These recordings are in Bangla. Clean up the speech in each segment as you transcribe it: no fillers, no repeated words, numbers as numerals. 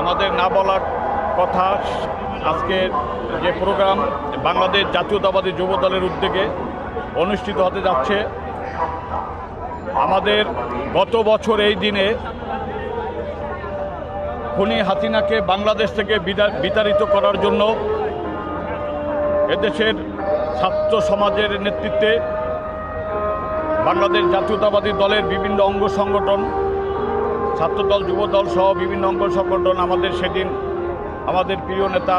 আমাদের না বলার কথা, আজকের যে প্রোগ্রাম বাংলাদেশ জাতীয়তাবাদী যুব দলের উদ্যোগে অনুষ্ঠিত হতে যাচ্ছে। আমাদের গত বছর এই দিনে খুনি হাসিনাকে বাংলাদেশ থেকে বিতাড়িত করার জন্য এদেশের ছাত্র সমাজের নেতৃত্বে বাংলাদেশ জাতীয়তাবাদী দলের বিভিন্ন অঙ্গ সংগঠন, ছাত্রদল, যুবদল সহ বিভিন্ন অঙ্গ সংগঠন সেদিন আমাদের প্রিয় নেতা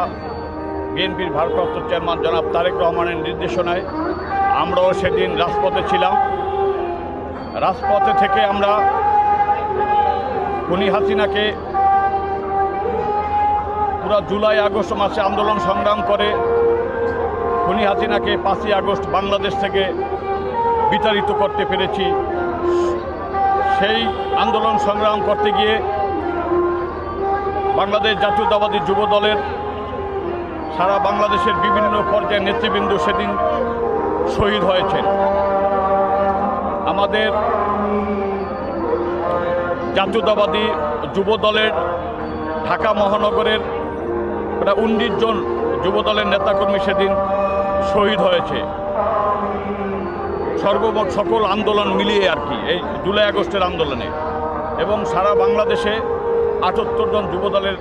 বিএনপির ভারপ্রাপ্ত চেয়ারম্যান জনাব তারেক রহমানের নির্দেশনায় আমরাও সেদিন রাজপথে ছিলাম। রাজপথে থেকে আমরা খুনি হাসিনাকে পুরা জুলাই আগস্ট মাসে আন্দোলন সংগ্রাম করে খুনি হাসিনাকে 5ই আগস্ট বাংলাদেশ থেকে বিতাড়িত করতে পেরেছি। সেই আন্দোলন সংগ্রাম করতে গিয়ে বাংলাদেশ জাতীয়তাবাদী যুব দলের সারা বাংলাদেশের বিভিন্ন পর্যায়ের নেতৃবৃন্দ সেদিন শহীদ হয়েছেন। আমাদের জাতীয়তাবাদী যুব দলের ঢাকা মহানগরের প্রায় 19 জন যুব দলের নেতাকর্মী সেদিন শহীদ হয়েছে। সর্বমোট সকল আন্দোলন মিলিয়ে আর কি এই জুলাই আগস্টের আন্দোলনে, এবং সারা বাংলাদেশে 78 জন যুব দলের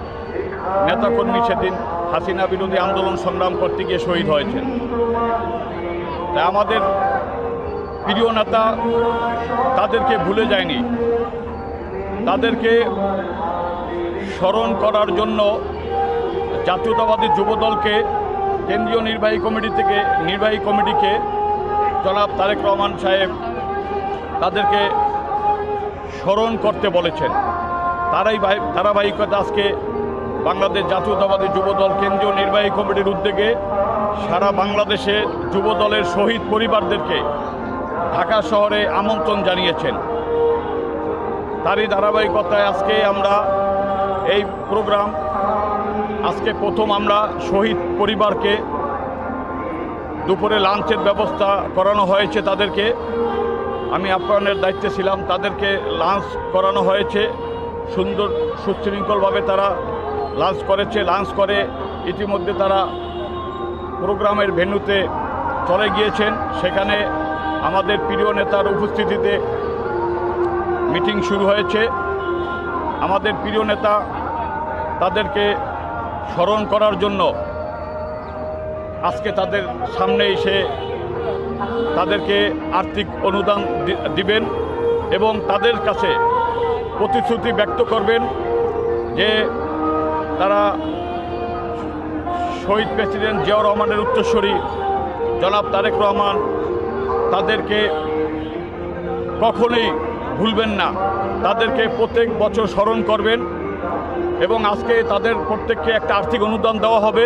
নেতাকর্মী সেদিন হাসিনা বিরোধী আন্দোলন সংগ্রাম করতে গিয়ে শহীদ হয়েছেন। তাই আমাদের প্রিয় নেতা তাদেরকে ভুলে যায়নি। তাদেরকে স্মরণ করার জন্য জাতীয়তাবাদী যুব দলকে কেন্দ্রীয় নির্বাহী কমিটিকে জনাব তারেক রহমান সাহেব তাদেরকে স্মরণ করতে বলেছেন। তারাই ধারাবাহিকতা আজকে বাংলাদেশ জাতীয়তাবাদী যুব দল কেন্দ্রীয় নির্বাহী কমিটির উদ্যোগে সারা বাংলাদেশে যুব দলের শহীদ পরিবারদেরকে ঢাকা শহরে আমন্ত্রণ জানিয়েছেন। তারই ধারাবাহিকতায় আজকে আমরা এই প্রোগ্রাম, আজকে প্রথম আমরা শহীদ পরিবারকে দুপুরে লাঞ্চের ব্যবস্থা করানো হয়েছে। তাদেরকে আমি আপ্যায়নের দায়িত্বে ছিলাম, তাদেরকে লাঞ্চ করানো হয়েছে। সুন্দর সুশৃঙ্খলভাবে তারা লাঞ্চ করেছে। লাঞ্চ করে ইতিমধ্যে তারা প্রোগ্রামের ভেন্যুতে চলে গিয়েছেন। সেখানে আমাদের প্রিয় নেতার উপস্থিতিতে মিটিং শুরু হয়েছে। আমাদের প্রিয় নেতা তাদেরকে স্মরণ করার জন্য আজকে তাদের সামনে এসে তাদেরকে আর্থিক অনুদান দিবেন এবং তাদের কাছে প্রতিশ্রুতি ব্যক্ত করবেন যে তারা শহীদ প্রেসিডেন্ট জিয়াউর রহমানের উত্তরসূরি জনাব তারেক রহমান তাদেরকে কখনোই ভুলবেন না, তাদেরকে প্রত্যেক বছর স্মরণ করবেন এবং আজকে তাদের প্রত্যেককে একটা আর্থিক অনুদান দেওয়া হবে।